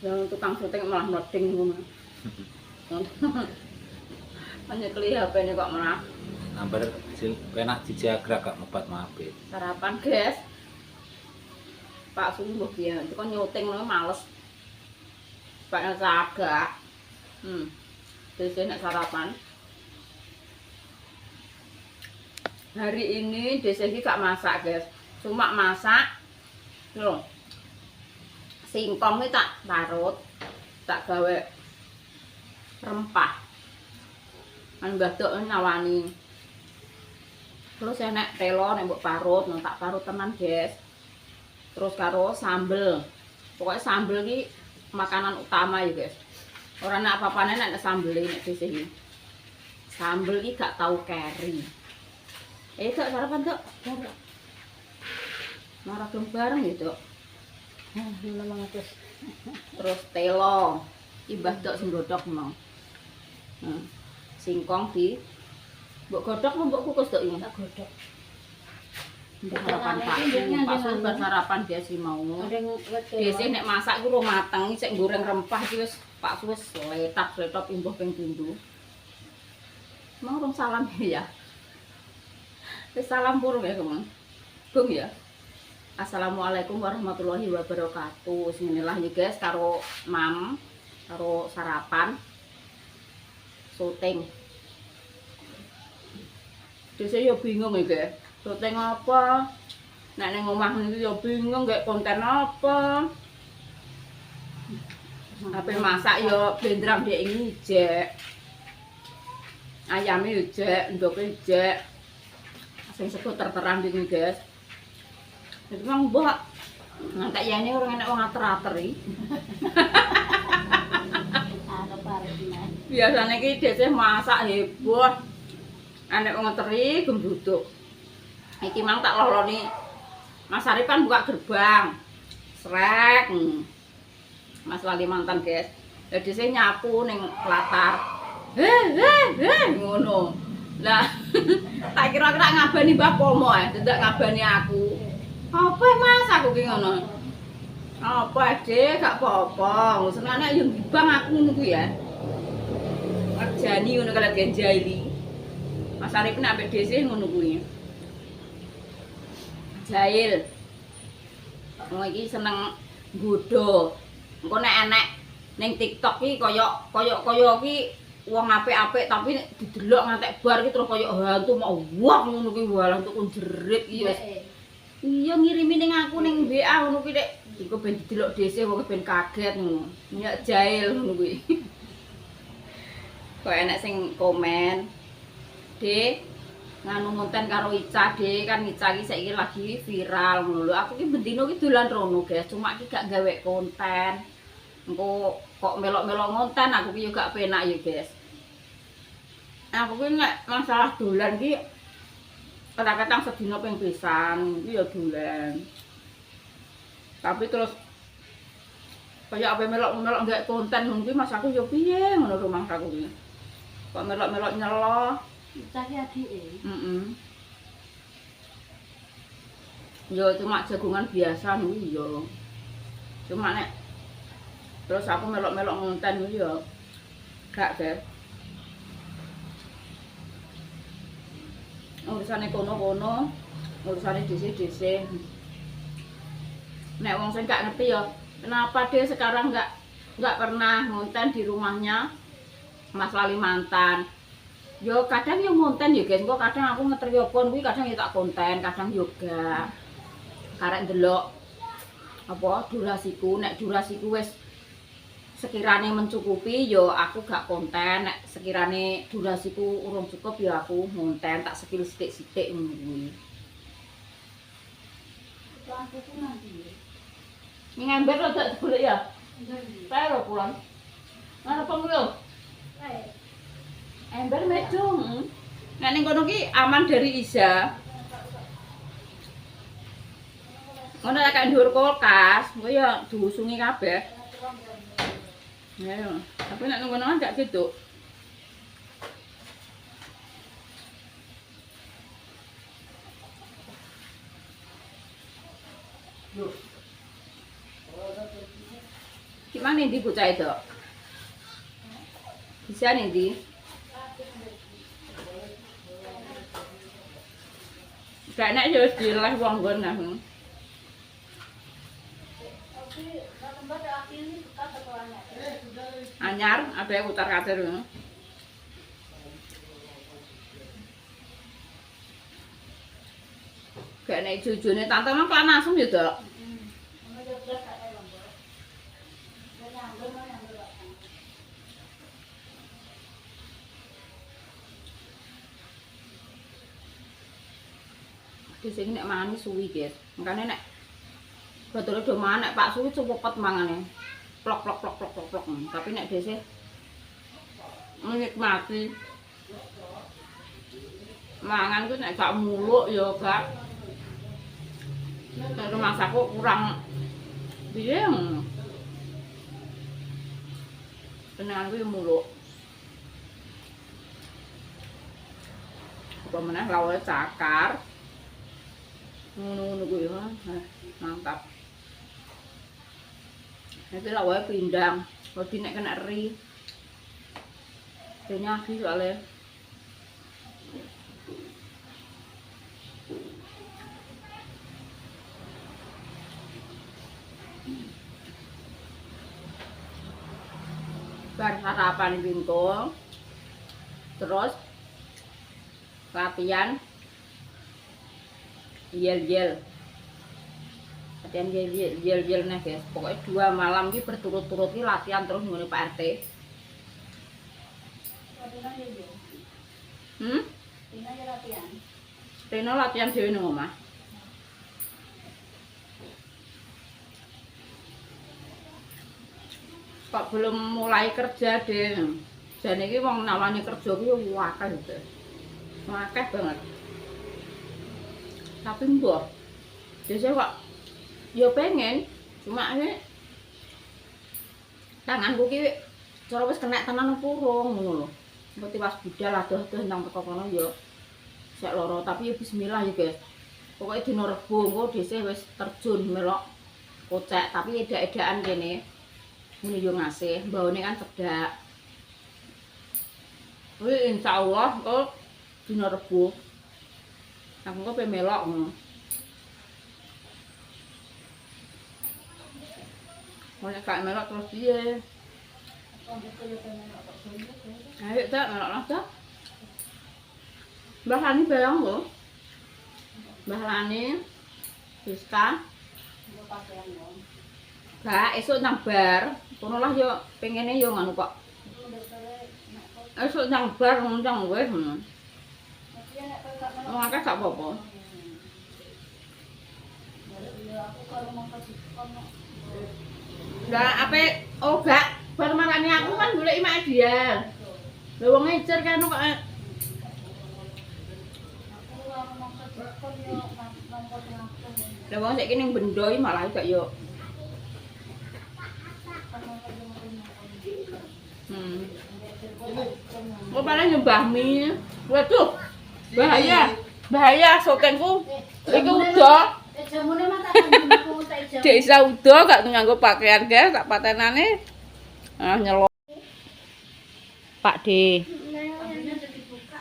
Yang tukang syuting malah noding ngono. Menyekeli HP-ne kok malah. Hampir penak dijagrak gak mebat mabit. Sarapan, guys. Pak Sumi mbok piye? Itu kan nyuting ngono males. Pak sagak. Dhisik nek sarapan. Hari ini Desi iki gak masak, guys. Cuma masak lho. Singkong iki tak parut, tak gawe rempah. Kan Mbah Dok nawani. Terus enek telo nek mbok parut, tak parut tenan, guys. Terus karo sambel. Pokoknya sambel iki makanan utama ya, guys. Ora nek apa-apane nek sambel nek Desi iki. Sambel iki gak tau keri. Dok sarapan, Dok. Marah bareng ya, Dok. Terus telo. Mbah Dok sing godhog mau. Singkong di mbok godhog mbok kukus, Dok iki. Tak godhog. Sarapan Pak sarapan dia sih mau. Biasa nek masak iku ro mateng, sik goreng rempah iki wis Pak wis letak-letok imbuh ping pindho. Mau rong salam ya. Wis salam purung ya, Kang. Bung ya. Assalamualaikum warahmatullahi wabarakatuh. Bismillah ya, guys, karo mam, karo sarapan. Syuting. Dise yo bingung ya, guys. Syuting apa? Nek ning omah niku yo bingung gak konten apa. Apa masak yo blendrang dhek ngijek. Ayame yo jek, ndoke jek. Sing sego terteran iki, guys. Jadi mang mbok ngantek yene ora enek wong ater-ater iki. Biasane iki dhisik masak heboh. Enek wong ngeteri gembuduk. Iki mang tak loloni. Mas Arif kan buka gerbang. Srek. Mas Wali mantan, guys. Lah dhisik nyapu ning latar. Ngono. Lah tak kira-kira ngabani Mbah Pomo dadak ngabani aku. Apa Mas aku ki ngono. Apa Dek gak apa-apa. Senengane yo ngibang aku ngono ku ya. Ngerjani ngono kala genjali. Mas Arif nek ambek dhisik ngono kuwi. Jail. Wong iki seneng nggodho. Engko nek enek ning TikTok iki kaya iki wong apik-apik tapi nek didelok ngantek bar iki terus kaya hantu mau wah ngono kuwi walah untuk jerit iki wis. Iya ngirimi ning aku ning WA ngono kuwi nek engko ben didelok dhisik wong ben kaget ngono. Nyak jail ngono kuwi. Kok enek sing komen. Dek nganu konten karo Ica, Dek kan Ica iki saiki lagi viral ngono lho. Aku ki bendino ki dolan rono, guys. Cuma ki gak gawe konten. Engko kok melok-melok ngonten aku ki yo gak penak ya, guys. Aku ki nek masalah dolan ki kadang-kadang sedina ping pisan iki ya dolan. Tapi terus kaya apa melok-melok gak konten ngono ki mas aku yo piye ngono rumah aku ki. Kok melok-melok nyelo. Cari adike. Yo cuma jagungan biasa niku yo. Cuma nek terus aku melok-melok ngonten niku yo gak, guys. Urusane kono-kono, urusane dhisik-dhisik. Nek wong sing gak ngerti ya, kenapa dia sekarang nggak pernah ngonten di rumahnya Mas Wali mantan. Yo kadang yo ngonten ya, guys. Kok kadang aku ngeteri opon kuwi kadang yo tak konten, kadang yoga. Karek ndelok apa durasiku, nek durasiku wis sekirane mencukupi yo aku gak konten, nek sekirane durasiku urung cukup yo aku ngonten tak sepil sithik-sithik ngono kuwi. Aku ku nanti. Ning ember lho dak golek ya. Pero pulang. Mana pengulo? Ember medung. Nek ning kono ki aman dari Iza. Ngono lek ndur kulkas, engko ya diusungi kabeh. Ya, tapi nek nang kono gak gitu. Gimana ndi bocah itu? Bisa ndi? Gak enak ya wis dileh wong nggon nah. Anyar, ada yang utar kader. Gak enak jujune tante mah kelan asem ya, Dok. Di sini nek mangan suwi, guys. Makane nek betul do mangan nek Pak Suwi cepet mangane. Plok plok plok plok plok plok. Tapi nek dese menikmati mangan ku nek gak muluk ya gak. Nek masakku kurang piye. Senengan ku muluk. Apa meneh lawuhe cakar. Ngono-ngono kuwi mantap. Iki lak wae pindang, kok nek kena eri. Penyakit soalnya. Bar sarapan bingkong. Terus latihan yel-yel. Latihan yel-yel nih guys. Pokoknya 2 malam ini berturut-turut ini latihan terus ngene Pak RT. Rina latihan dhewe nang omah. Kok belum mulai kerja deh. Jane iki wong nawani kerja ki akeh gitu. Akeh banget. Tapi mbah biasanya kok ya pengen cuma ini tanganku ki cara wis kena tenan purung ngono lho. Ngerti pas budal adoh-adoh nang teko kono ya sik lara tapi ya bismillah ya guys. Pokoke dina Rebo engko dhisik wis terjun melok kocek tapi edak-edakan kene. Ngene yo ngasih, mbahone kan cedak. Kuwi insyaallah kok dina Rebo aku kok pemelok ngono. Mau kak melok terus piye? Ayo tak melok lah tak. Mbah Lani bayang lho. Mbah Lani Siska. Gak esuk nang bar, kono lah yo pengene yo ngono kok. Esuk nang bar ngono wis ngono. Wong akeh gak apa-apa. Lah ape gak bar marane aku kan goleki mak dia. Lah wong ngecer kan kok lah wong saiki ning bendo iki malah gak yo. Kok paling nyembah mie. Waduh. Bahaya. Bahaya sokengku. Iki udah. Dek isa udah gak nganggo pakaian guys, tak patenane. Nyelok. Pak D.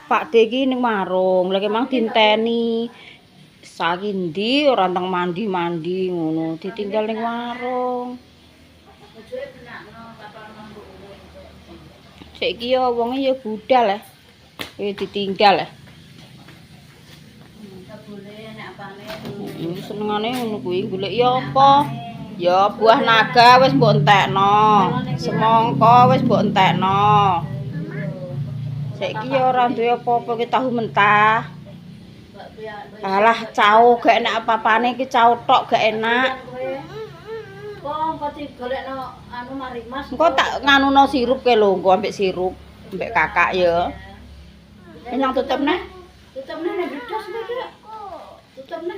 Pak D iki ning warung, lha memang dinteni. Saiki ndi ora teng mandi-mandi ngono, ditinggal ning warung. Saiki ya wonge ya budal ditinggal senengane ngono kuwi golek ya apa? Ya buah naga wis mbok entekno. Semangka wis mbok entekno. Saiki ya ora duwe apa-apa ki tahu mentah. Alah cao gak enak apa-apane iki cao tok gak enak. Kok digolekno anu marimas. Engko tak nganuno sirup ke lho, engko ambek sirup, ambek kakak ya. Nyang tutup neh. Tutup neh nek blas kok.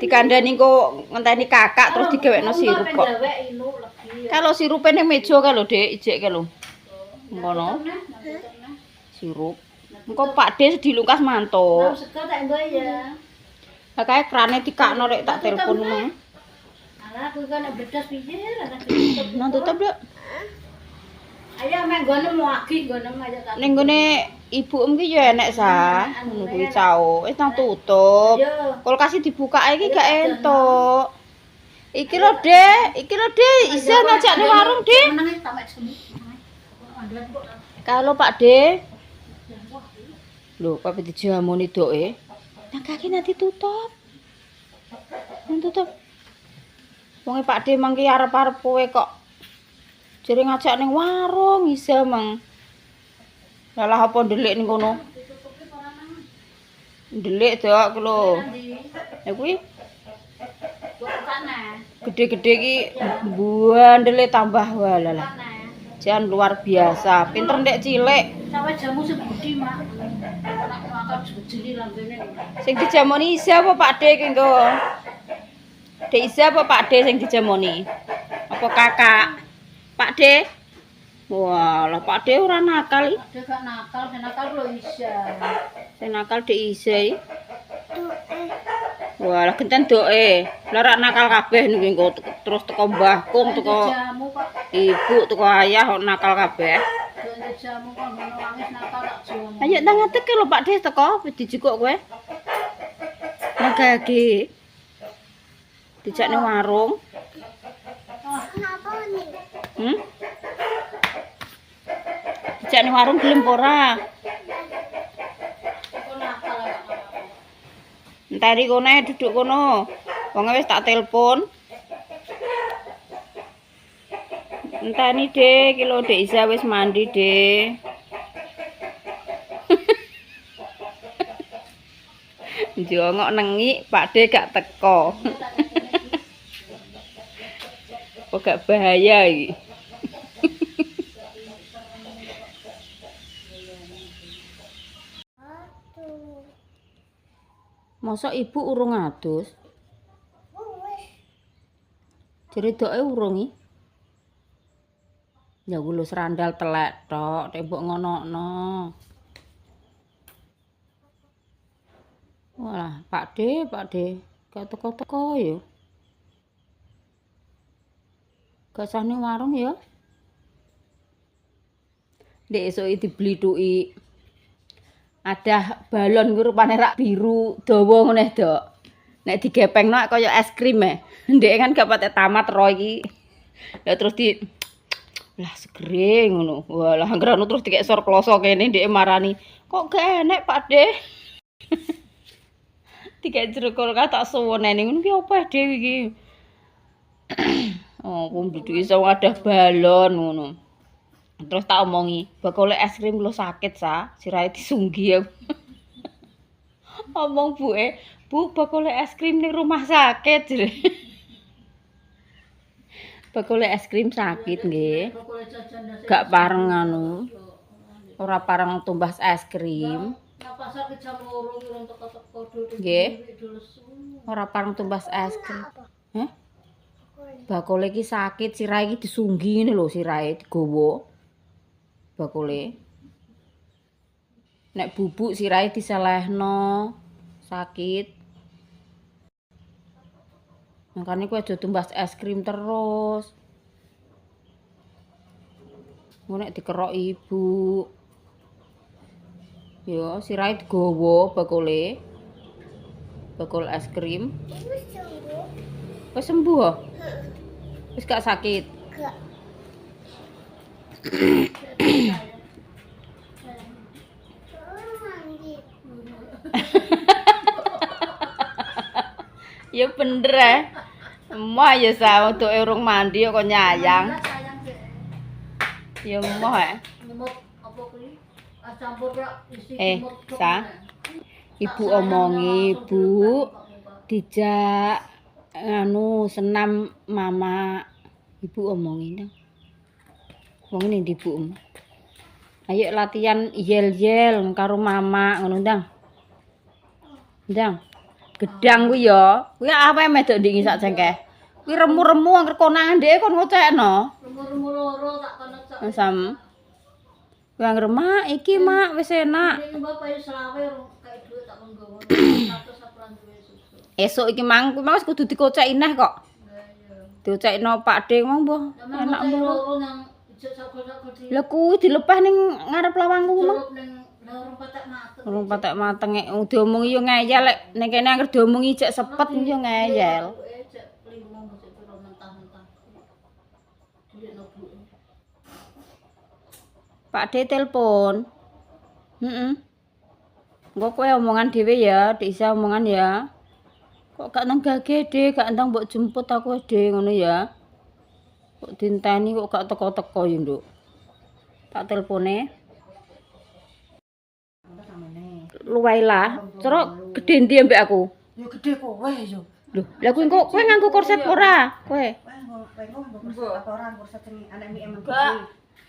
Dikandani kok ngenteni kakak terus digawekno sirup kok. Kalau sirupe ning meja ka lho, Dik, ijek ke lho. Ngono. Sirup. Engko Pak D dilungkas mantuk. Sego tak nggo ya. Lah kae krane dikakno rek tak telepon mah. Alah kuwi kan nek bedas piye ana ditutup. Nang tutup lho. Ayo mek gone muagi gone ayo tak. Ning gone ibuem ki ya enek sa. Ngono kuwi cao. Wis nang tutup. Yo. Kulkas dibuka iki gak entuk. Iki lho, Dek, isa ngajak ning warung, Dik. Menenge tak mek semu. Kalau Pak De. Lho, kok dijamoni doke? Nang kaki nanti tutup. Nang tutup. Wonge Pak De mangki arep-arep kowe kok. Jere ngajak ning warung isa mang. Lah apa ndelik ning kono? Ndelik dok lho. Ya kuwi gede-gede ki buandele tambah walalah. Jan luar biasa, pinter ndek cilik. Sampai jamu sebudi, Mak. Anak makan jeli lambene. Sing dijamoni Isa apa Pak De ki engko? Dek Isa apa Pak De sing dijamoni? Apa kakak? Pak De? Wah, lah Pak De ora nakal iki. Dia gak nakal, sing nakal lho Isya. Sing nakal Dek Isa iki. Wah, lah genten doke. Lah rak nakal kabeh niku engko terus teko Mbah Kung, teko Jamu kok ibu, teko ayah kok nakal kabeh. belanja jamu kok ngono wangis nakal tak jamu. Ayo nang ngadeg lho Pak De teko dijukuk kowe. Nang gage. Dijak ning warung. Hmm? Dijak ning warung gelem apa ora? Kok nakal ya. Entari kono duduk kono. Wonge wis tak telepon. Entani Dek, iki lho Dek Isa wis mandi, Dek. Njongok nengi Pak De gak teko. Kok gak bahaya iki. Masa ibu urung adus? Jere doke urung iki. Ya kulo serandal telek tok, nek mbok ngonokno. Wah, Pak De, gak teko-teko ya. Gak sah ning warung ya. Dek esuk dibeli tuki. Ada balon ku rupane rak biru dawa ngene, Dok. Nek digepengno kaya es krim e. Ndek kan gak patek tamat ro iki. Lah terus lah segere ngono. Walah anggere terus dikek sor kloso kene ndek marani. Kok gak enek, Pak De? Dikek jeruk kulkas tak suwuneni ngono ki apa dhewe iki? Oh, wong dudu iso ngadah balon ngono. Terus tak omongi, bakal oleh es krim lo sakit sa, sirahe disunggi ya. Omong buke, Bu, bakal oleh es krim ning rumah sakit jere. Bakal oleh es krim sakit nggih. Gak pareng anu. Ora pareng tumbas es krim. Nang pasar ke jam 2 urung teko-teko dulu. Nggih. Ora pareng tumbas es krim. Heh? Bakule iki sakit, sirahe iki disunggi ngene lho, sirahe digowo. Bakule. Nek bubuk sirahe diselehno, sakit. Makane kowe aja tumbas es krim terus. Ngono nek dikerok ibu. Yo, sirahe digowo bakule. Bakul es krim. Wis sembuh. Wis sembuh? Wis gak sakit. Gak. Ya bener ya. Emoh ya sa untuk urung mandi kok nyayang. Ya emoh ya. Nyemot apa kuwi? Campur rak isi Sa. Ibu omongi, Bu. Dijak anu senam mama. Ibu omongin dong. Wong ning ndi Bu? Ayo latihan yel-yel karo mama ngono ndang. Ndang. Gedang kuwi ya. Kuwi apa medok ndingi sak cengkeh. Kuwi remu-remu angger konangan dhek kon ngocekno. remu-remu loro tak kono sak. Sam. Kuwi angger mak iki mak wis enak. Ini mbak payu selawe kayak duit tak nggowo. 100 sapuran duwe susu. Esuk iki mang kuwi wis kudu dikoceki neh kok. Lah iya. Docekno Pak De ngomong mbah enak mulu. loro nang ijek-ijek di Lah kuwi dilepah ning ngarep lawangku mong. celup ning lorong patek mateng. Urung patek mateng diomongi yo ngeyel lek ning kene anggere diomongi cek sepet yo ngeyel. Ejek limo mesti piro mentah-mentah. Duit no Bu. Pak De telepon. Engko kowe omongan dhewe ya, diisa omongan ya. Kok gak nang gage, De, gak ndang mbok jemput aku, De, ngono ya. Kok dinteni kok gak teko-teko ya, Nduk. Tak telepone. Luwai lah, cara gedhe ndi ambek aku? Yo gede kowe yo. Lho, lah kowe nganggo korset ora? Kowe. Apa orang kursa sing anak mi emang.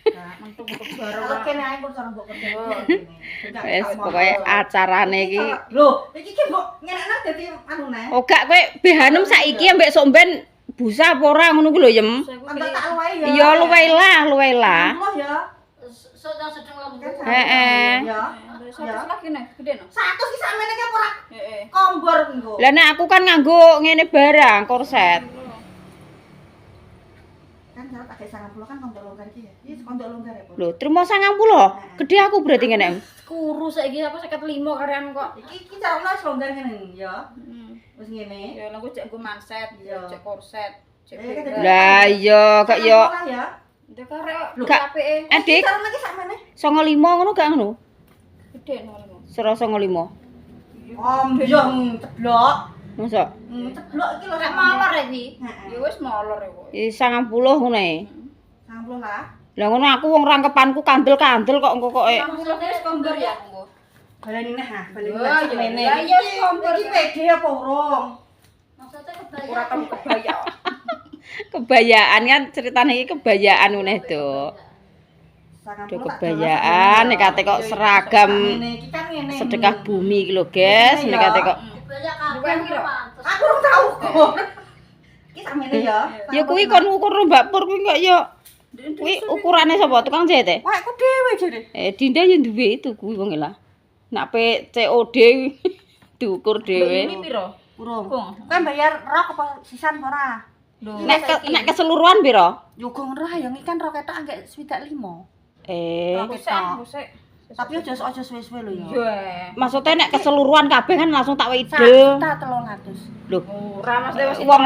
Mentuk-mentuk bareng. Oke nek aku cara mbok kerja. Wis pokoke acarane iki. Lho, iki ki mbok ngenekno dadi anu neh. Oh gak kowe behanem saiki ambek somben busa apa ora ngono ku lho, Yem. Entar tak luwai ya. Iya luwai lah. Allah ya. Sedang lambung. Heeh. Ya. Satu lagi nih, gede no. 100 ki sakmene ki ora Heeh. kombor engko. Lah nek aku kan nganggo ngene barang korset. Kan cara pakai 90 kan kondok longgar iki ya. Iya kondok longgar ya, Bu. Lho, trimo 90. Gede aku berarti ngene. Kuru saiki aku 55 karean kok. Iki carane wis longgar ngene ya. Wis ngene. Ya lha cek nggo manset, Iya. cek korset, cek. Lah iya kok yo ya. Ndek karek Gak. apike. Adik Carane ki sakmene. 95 ngono gak ngono? Gede no. Sera 95. Ombyong ceblok. Masa? Ceblok iki lho Nek molor iki. Heeh. Ya wis molor ya kok. 90 ngono e. 90 lah. Lah ngono aku wong rangkepanku kandel-kandel kok engko kok Wis kombor ya engko. Baleni neh ha, baleni Wah, neh sakmene. ya, ya, wis kombor. Iki pede apa urung? Maksudnya ora temu kebaya. kebayaan kan ceritane iki kebayaan ngene do. Do kebayaan nek kate kok seragam Iki kan ngene. sedekah bumi iki lho, guys. Nek kate kok Banyak kabeh piro? Aku ora tau kok. Iki sakmene ya. ya kuwi kon ukur Mbak Pur kuwi kok ya kuwi ukurane sapa tukang jahit e? Wah, aku dhewe jare. Dinda yo duwe itu kuwi wong lah. Nak PCOD diukur dhewe. Ini piro? Urung. Kowe bayar rok apa sisan ora? Nek keseluruhan piro? Yo gong ora ya iki kan rok ketok anggek 75. Rok Rusek, ketok. rusek. Tapi aja suwe-suwe lho ya. Iya. Maksudnya nek keseluruhan kabeh kan langsung tak Sak widel. juta 300. Lho, Ora Mas wis wong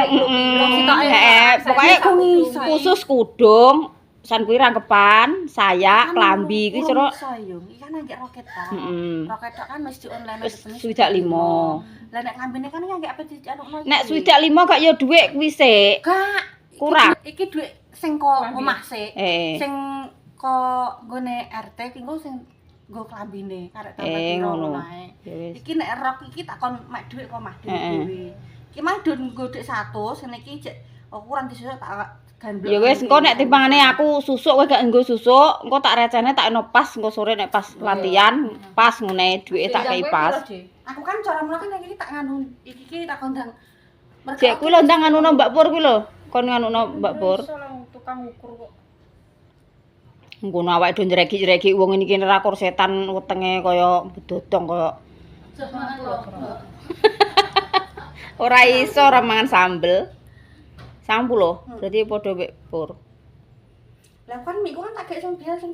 sitoke. pokoke Iso. khusus kudung, san kuwi rangkepan, sayak, klambi kuwi cara iso yo. Iki kan anggek rok ketok. heeh. Rok ketok kan mesti online Wis swidak 5. Lah nek klambine kan anggek apa dianukno iki. Nek swidak 5 gak ya dhuwit kuwi sik. Gak. Kurang. Iki dhuwit sing kok omah sik. Sing kok nggone RT ki nggo sing nggo klambine karek tambah ngono. omahe. Ya wis. Iki nek rok iki tak kon mek dhuwit kok mah dhewe. Iki mah don nggo dik 100, ngene iki jek ukuran disusuk tak gandul. Ya wis engko nek timbangane aku susuk kowe gak nggo susuk, engko tak recene tak eno pas engko sore nek pas latihan, pas ngene dhuwite tak kei pas. Aku kan cara mula kan iki tak nganu iki tak kondang. Jek kuwi lho ndang nganuno Mbak Pur kuwi lho. Kon nganuno Mbak Pur. Tukang ukur kok. Ngono awake do nyregi-nyregi wong iki ora korsetan wetenge kaya bedodong kaya ora iso ora mangan sambel. 90 berarti padha mek Pur. Lah kan miku kan tak gek sing biasa sing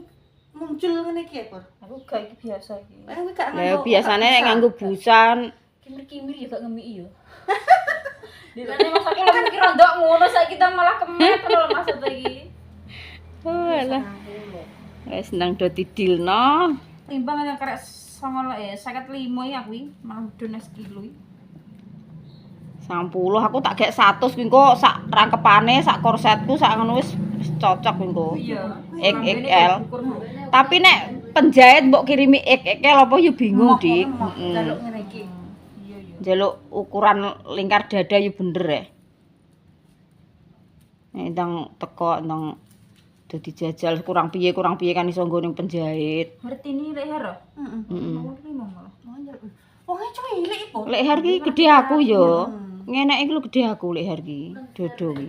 muncul ngene iki ya, Pur. Aku gak iki biasa iki. Aku gak Lah biasane nek nganggo busan Kimir-kimir ya gak ngemiki ya. Dikane masake lho mikir ndok ngono saiki kita malah kemet lho maksud iki. Walah. Wis nang do didilno. Timbang yang karek 55 ya kuwi malah udah sekilo iki. 90 aku tak gek 100 kuwi engko sak rangkepane, sak korsetku, sak ngono wis cocok kuwi engko. Iya. XXL. Tapi nek penjahit mbok kirimi XXL apa ya bingung, Dik. Jaluk ngene iki. Iya iya. Njaluk ukuran lingkar dada ya bener ya. Nek ndang teko ndang dadi jajal kurang piye kan iso nggo ning penjahit. Ngerti ini leher. Heeh. Wong cilik iki, Pur. Leher ki gedhe aku ya. Ngenek iki lho gedhe aku leher ki, dodo ki.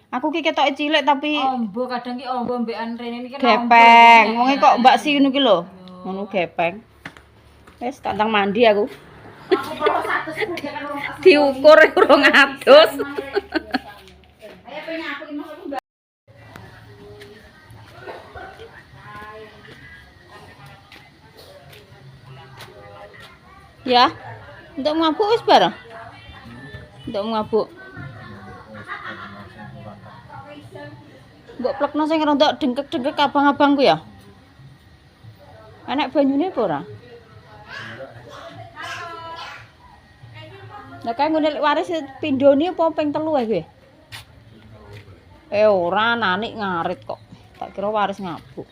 Aku ki ketoke cilik tapi Ombo kadang ki ombo mbekan rene iki gepeng. Wonge kok Mbak Si ngono ki lho. Ngono gepeng. Wis tak ndang mandi aku. Aku perlu 100 kan Diukur urung adus. Ayo pengen aku Ya. Untuk mabuk wis bareng. Untuk mabuk. Mbok plekno sing rontok dengkek-dengkek abang-abang ku ya. Enak banyune apa ora? Lah kae ngene waris pindhone apa ping 3 kuwi? Ora nanik ngarit kok. Tak kira waris ngabuk.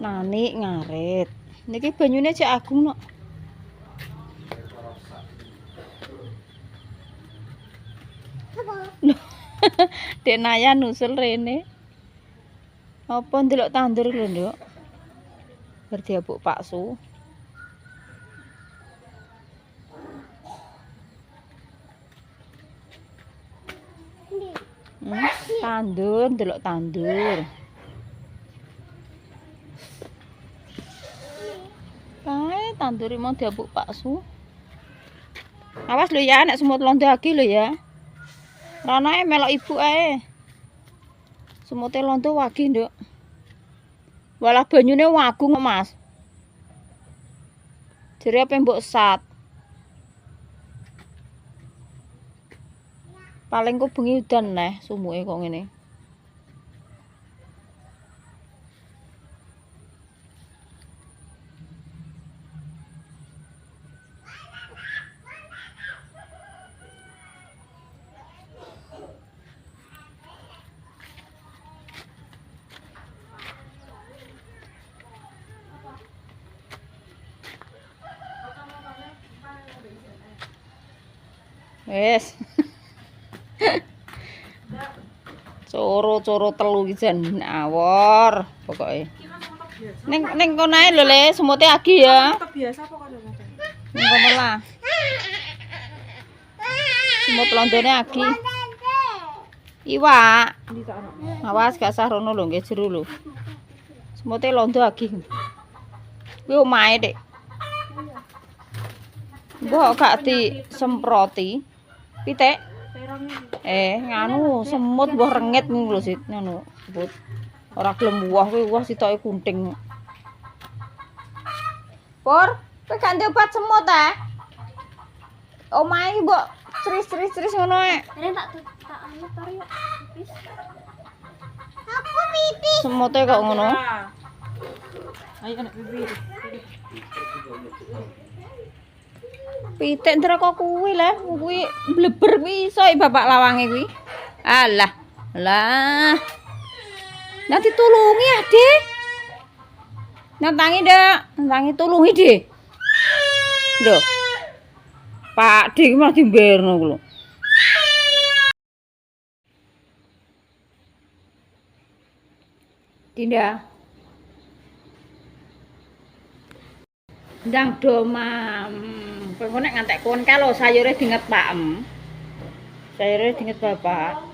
Nanik ngarit. Niki banyune cek agung nok. Dek Naya nusul rene. Apa ndelok tandur lho, Nduk? Bar diabuk Pak Su. Tandur, ndelok tandur. Kae tanduri mau diabuk Pak Su. Awas lho ya, nek semut londo lagi lho ya. Ranae melok ibu ae. Semute londo wagi, Nduk. Walah banyune wagung kok, Mas. Jere apa mbok sat? Paling kok bengi udan neh sumuke kok ngene. Wes. Coro-coro telu iki jan awor pokoke. Ning kono ae lho Le, semute agi ya. Biasa apa kok ngoten? Ning kono lah. Semut londone agi. Iwak. Awas gak sarono lho nggih jero lho. Semute londo agi. Kuwi omahe, Dik. Mbok gak disemproti. Pitik. Nganu semut mbah rengit ngono lho Sit, ngono. Sebut. Ora gelem woh kuwi woh sitoke kunting. Pur, kowe gak ndek obat semut ta? Omahe mbok cris-cris ngono ae. Ini tak anu tar yuk. Pipis. Aku pipis. Semute kok ngono. Ayo kena pipis. Pitik ndra kok kuwi le, kuwi bleber kuwi iso bapak lawange kuwi. Alah. Lah. Nanti tulungi ya, Dik. Nantangi, Dak. Nantangi tulungi, Dik. Lho. Pak Dik malah dimberno ku lho. Dinda. Ndang domam. Kowe nek ngantek kon kalau sayure dinget Pak Em. Sayure dinget Bapak.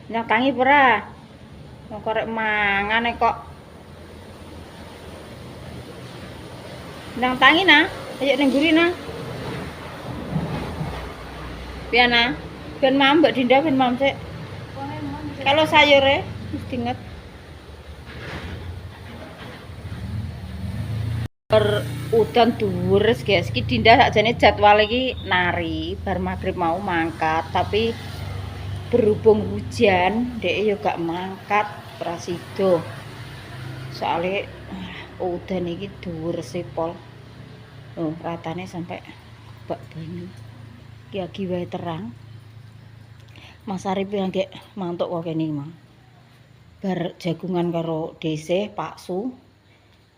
Nyatangi ora? Wong korek mangan kok. Ndang tangi nah, ayo ning guri nah. Piana, ben mam Mbak Dinda ben mam sik. Kalau sayure wis dinget. Udan dhuwur guys, iki Dinda sakjane jadwal iki nari bar magrib mau mangkat, tapi berhubung hujan dek yo gak mangkat prasido. Soale udan iki dhuwur sepol. Oh, ratane sampai bak banyu. Ki agi wae terang. Mas Arif yang gek mantuk kok kene mang. Bar jagungan karo DC Pak Su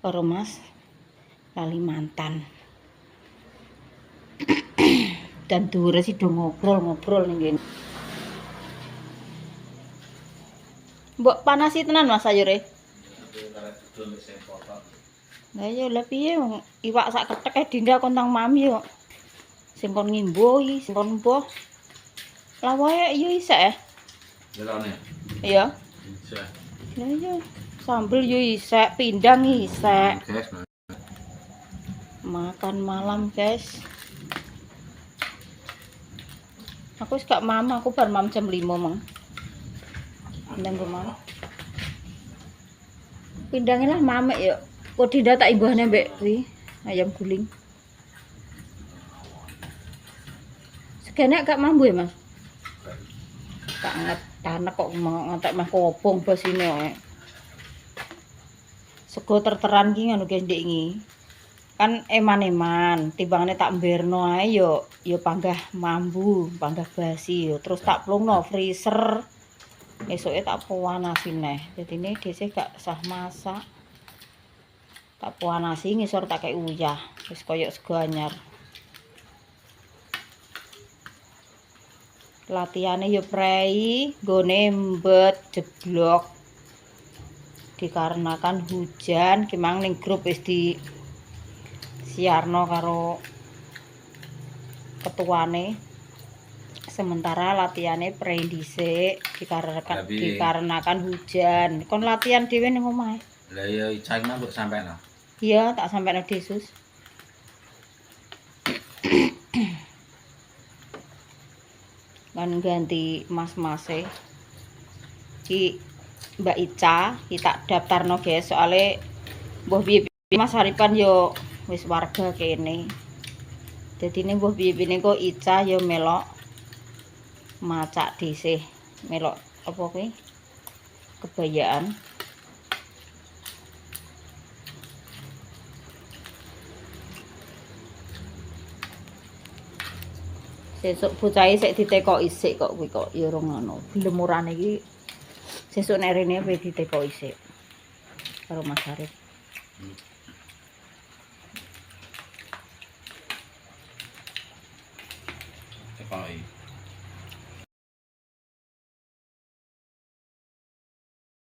karo Mas Kalimantan. Dan dhuwure sih do ngobrol-ngobrol ning kene. Mbok panasi tenan Mas sayure. Lah ya lha piye wong iwak sak kethek Dinda kontang mami kok. Sing kon ngimbo iki, sing kon mbuh. Lah wae yo isek ya. Delane. Iya. Bisa. Lah iya, sambel yo isek, pindang isek. Guys, Makan malam, guys. Aku wis gak mam, aku bar mam jam 5, Mang. Ndang go mam. Pindangnya lah mamek ya. Kok tidak tak imbahnya mbak kuwi ayam guling. Segene gak mambu ya, Mas? Gak ngetanek kok ngantek mah kopong basine kok. Sego terteran ki ngono ki Ndek iki. Kan eman-eman, timbangane tak mberno ae yo panggah mambu, panggah basi yo terus tak plungno freezer. Esuke tak panasi neh. Dadine dhisik gak sah masak. Tak panasi ngisor tak kei uyah. Wis koyo sego anyar. Latihane yo prei, nggone mbet jeblok. Dikarenakan hujan, kimang ning grup wis di siarno karo ketuane. Sementara latihane prei dhisik dikarenakan hujan. Kon latihan dhewe ning omahe. Lah ya Ica iki mbok sampeno. Iya, tak sampeno Desus. Kan ganti mas-mase. Ki Mbak Ica, kita daftarno guys soalnya mbuh piye Mas Haripan yo wis warga kene. Dadine mbuh piye niku Ica yo melok macak dhisik, melok apa kuwi? Kebayaan. Sesuk bocahe sik ditekoki sik kok kuwi kok ya ora ngono. Blemurane iki sesuk nek rene wis ditekoki sik karo Mas Arif. Tekoki.